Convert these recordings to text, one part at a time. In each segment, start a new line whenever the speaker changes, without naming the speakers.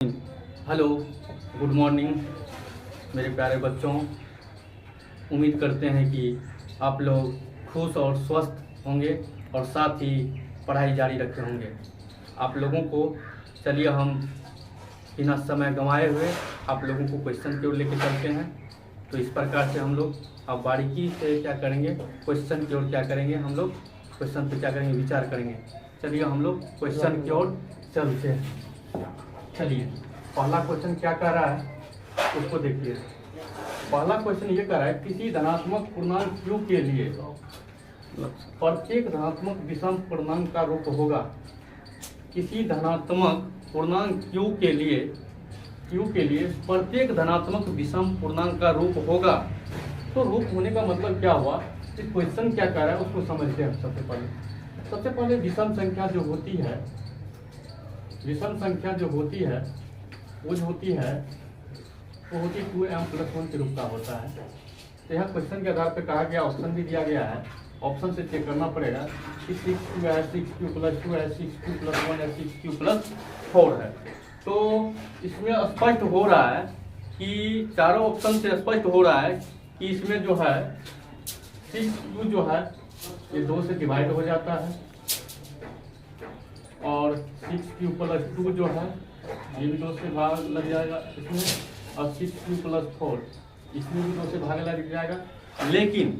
Hello, good morning मेरे प्यारे बच्चों। उम्मीद करते हैं कि आप लोग खुश और स्वस्थ होंगे और साथ ही पढ़ाई जारी रखे होंगे। आप लोगों को चलिए हम बिना समय गंवाए हुए आप लोगों को क्वेश्चन की ओर लेके चलते हैं। तो इस प्रकार से हम लोग अब बारीकी से क्या करेंगे, क्वेश्चन की ओर क्या करेंगे, हम लोग क्वेश्चन पे क्या करेंगे, विचार करेंगे। चलिए हम लोग क्वेश्चन की ओर चलते हैं। चलिए पहला क्वेश्चन क्या कह रहा है उसको देखिए। पहला क्वेश्चन ये कह रहा है, किसी धनात्मक पूर्णांक q के लिए प्रत्येक धनात्मक विषम पूर्णांक का रूप होगा। किसी धनात्मक पूर्णांक q के लिए प्रत्येक धनात्मक विषम पूर्णांक का रूप होगा। तो रूप होने का मतलब क्या हुआ, इस क्वेश्चन क्या कह रहा है उसको समझते हैं। सबसे पहले विषम संख्या जो होती है, वो होती है 2m+1 के रूप का होता है। तो यहाँ क्वेश्चन के आधार पर कहा गया, ऑप्शन भी दिया गया है, ऑप्शन से चेक करना पड़ेगा कि 6q है, 6q+2 है, 6q+1 है, 6q+4 है। तो इसमें स्पष्ट हो रहा है कि चारों ऑप्शन से स्पष्ट हो रहा है कि इसमें जो है 6q जो है ये 2 से डिवाइड हो जाता है और 6q+2 जो है ये भी 2 से भाग लग जाएगा इसमें, और 6q+4 इसमें भी 2 से भाग लग जाएगा। लेकिन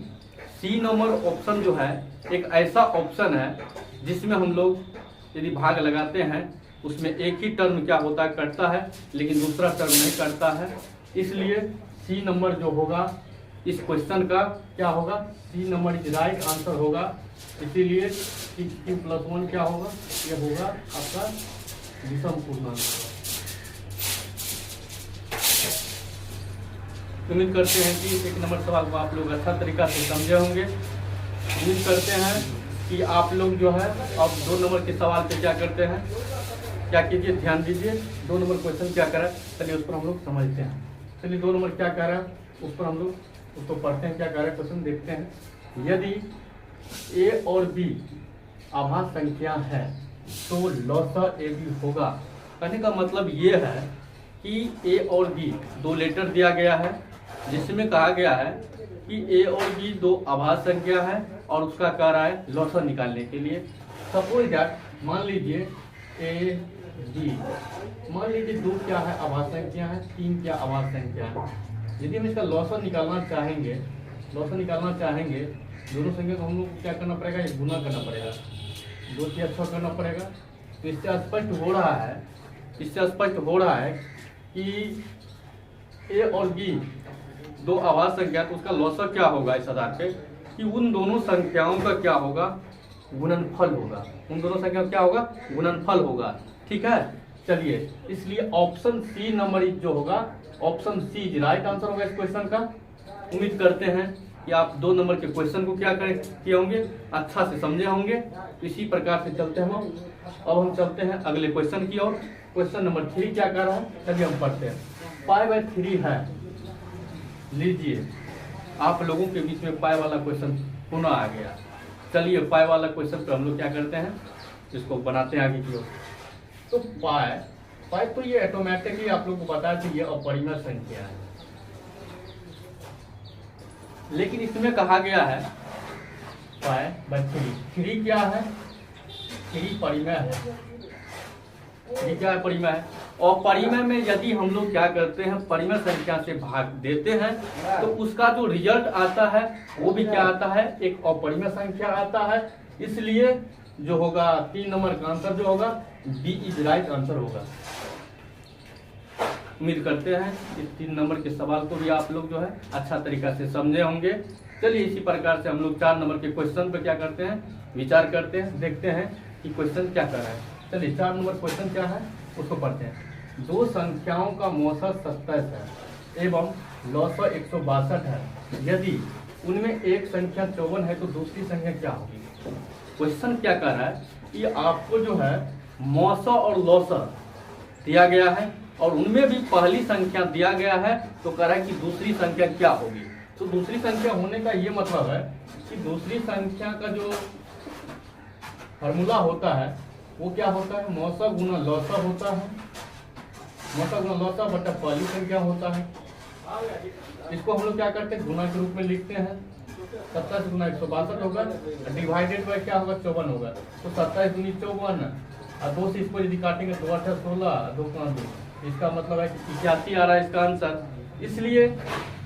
सी नंबर ऑप्शन जो है एक ऐसा ऑप्शन है जिसमें हम लोग यदि भाग लगाते हैं उसमें एक ही टर्म क्या होता है, कटता है, लेकिन दूसरा टर्म नहीं कटता है। इसलिए सी नंबर जो होगा इस क्वेश्चन का क्या होगा, C number is right answer होगा। इसीलिए 6q+1 क्या होगा, ये होगा आपका विषम पूर्णांक। उम्मीद करते हैं कि 1 नंबर सवाल को आप लोग अच्छा तरीका से समझे होंगे। उम्मीद करते हैं कि आप लोग जो है अब 2 नंबर के सवाल पे क्या करते हैं, क्या कीजिए, ध्यान दीजिए। 2 नंबर क्वेश्चन क्या कर रहा है, चलिए उस पर हम लोग समझते हैं। चलिए 2 नंबर क्या कह रहा है उस पर हम लोग उसको पढ़ते हैं, क्या कह रहा है क्वेश्चन देखते हैं। यदि ए और बी आभास संख्या है तो लॉसर ए बी होगा। कहने का मतलब ये है कि ए और बी 2 लेटर दिया गया है जिसमें कहा गया है कि ए और बी 2 आभास संख्या है और उसका कह रहा है लॉसर निकालने के लिए। सपोज दैट मान लीजिए ए बी, मान लीजिए 2 क्या है आभास संख्या है, 3 क्या आभास संख्या है। यदि हम इसका लॉसर निकालना चाहेंगे, दोनों संख्या को हम लोग क्या करना पड़ेगा, ये गुना करना पड़ेगा, 2 से अच्छा करना पड़ेगा। तो इससे स्पष्ट हो रहा है कि ए और बी 2 आभास संख्या, तो उसका लॉसर क्या होगा इस आधार पे कि उन दोनों संख्याओं का क्या होगा, गुणनफल होगा। उन दोनों संख्या क्या होगा, गुणनफल होगा। ठीक है, चलिए इसलिए ऑप्शन सी नंबर जो होगा, option C is right answer होगा इस क्वेश्चन का। उम्मीद करते हैं कि आप 2 नंबर के क्वेश्चन को क्या किए होंगे, अच्छा से समझे होंगे। इसी प्रकार से चलते हैं अब हम चलते हैं अगले क्वेश्चन की ओर। क्वेश्चन नंबर 3 क्या कर रहा है, चलिए हम पढ़ते हैं। π/3 है, लीजिए आप लोगों के बीच में पाई वाला क्वेश्चन पुनः आ गया। चलिए पाई वाला क्वेश्चन पर हम लोग क्या करते हैं, इसको बनाते हैं आगे की ओर। तो पाई तो ये ऑटोमेटिकली आप लोग को पता है कि ये अपरिमेय संख्या है, लेकिन इसमें कहा गया है π/3। 3 क्या है, 3 परिमेय है, 3 क्या है, परिमेय है। और परिमेय में यदि हम लोग क्या करते हैं, परिमेय संख्या से भाग देते हैं तो उसका जो रिजल्ट आता है वो भी क्या आता है, एक अपरिमेय संख्या आता है। इसलिए जो होगा 3 नंबर का आंसर जो होगा बी इज राइट आंसर होगा। उम्मीद करते हैं इस 3 नंबर के सवाल को भी आप लोग जो है अच्छा तरीका से समझे होंगे। चलिए इसी प्रकार से हम लोग 4 नंबर के क्वेश्चन पर क्या करते हैं, विचार करते हैं, देखते हैं कि क्वेश्चन क्या कर रहा है। चलिए 4 नंबर क्वेश्चन क्या है उसको पढ़ते हैं। 2 संख्याओं का मौसा 27 है एवं लॉसर 162 है। यदि उनमें एक संख्या 54 है तो दूसरी संख्या क्या होगी। क्वेश्चन क्या कर रहा है कि आपको जो है मौसा और लॉसर दिया गया है और उनमें भी पहली संख्या दिया गया है, तो कह रहा है कि दूसरी संख्या क्या होगी। तो दूसरी संख्या होने का ये मतलब है कि दूसरी संख्या का जो फॉर्मूला होता है वो क्या होता है, मौसा गुना लौसा होता है। मोटा गुना लौसा बटा पहली संख्या होता है। इसको हम लोग क्या करते हैं, गुना के रूप में लिखते हैं। 27 गुना 162 होगा, डिवाइडेड बाय क्या होगा, 54 होगा। तो 27 दूनी 54 और 2 से इसको यदि काटेंगे तो 8 16 2 5 2, इसका मतलब है कि 81 आ रहा है इसका आंसर। इसलिए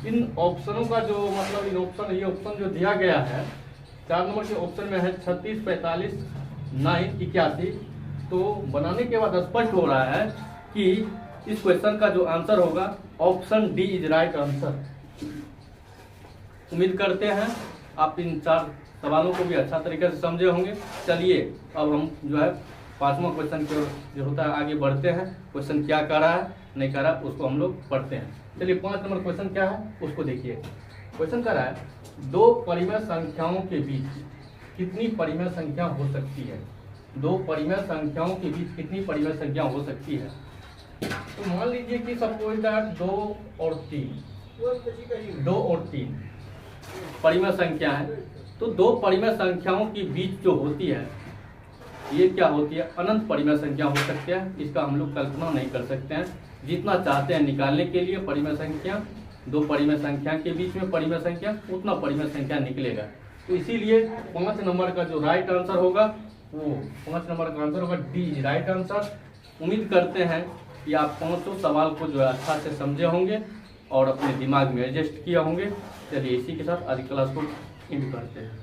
इन ऑप्शनों का जो मतलब इन ऑप्शन, ये ऑप्शन जो दिया गया है 4 नंबर के ऑप्शन में है 36 45 9 81, तो बनाने के बाद स्पष्ट हो रहा है कि इस क्वेश्चन का जो आंसर होगा option D is right answer. उम्मीद करते हैं आप इन 4 सवालों को भी अच्छा तरीके से समझे होंगे। चलिए अब हम जो है 5वां क्वेश्चन के जो होता है आगे बढ़ते हैं। क्वेश्चन क्या कर रहा है नहीं कर रहा है उसको हम लोग पढ़ते हैं। चलिए 5 नंबर क्वेश्चन क्या है उसको देखिए। क्वेश्चन कर रहा है 2 परिमेय संख्याओं के बीच कितनी परिमेय संख्या हो सकती है। 2 परिमेय संख्याओं के बीच कितनी परिमेय संख्या हो सकती है। तो मान लीजिए कि सपोज दैट 2 और 3 परिमेय संख्या है। तो 2 परिमेय संख्याओं के बीच जो होती है ये क्या होती है, अनंत परिमेय संख्या हो सकती है। इसका हम लोग कल्पना नहीं कर सकते हैं। जितना चाहते हैं निकालने के लिए परिमेय संख्या, 2 परिमेय संख्या के बीच में परिमेय संख्या, उतना परिमेय संख्या निकलेगा। तो इसीलिए 5 नंबर का जो राइट आंसर होगा वो 5 नंबर का आंसर होगा डी इज राइट आंसर। उम्मीद करते हैं कि आप 5 सवाल को जो है अच्छा से समझे होंगे और अपने दिमाग में एडजस्ट किए होंगे। चलिए इसी के साथ आज क्लास को एंड करते हैं।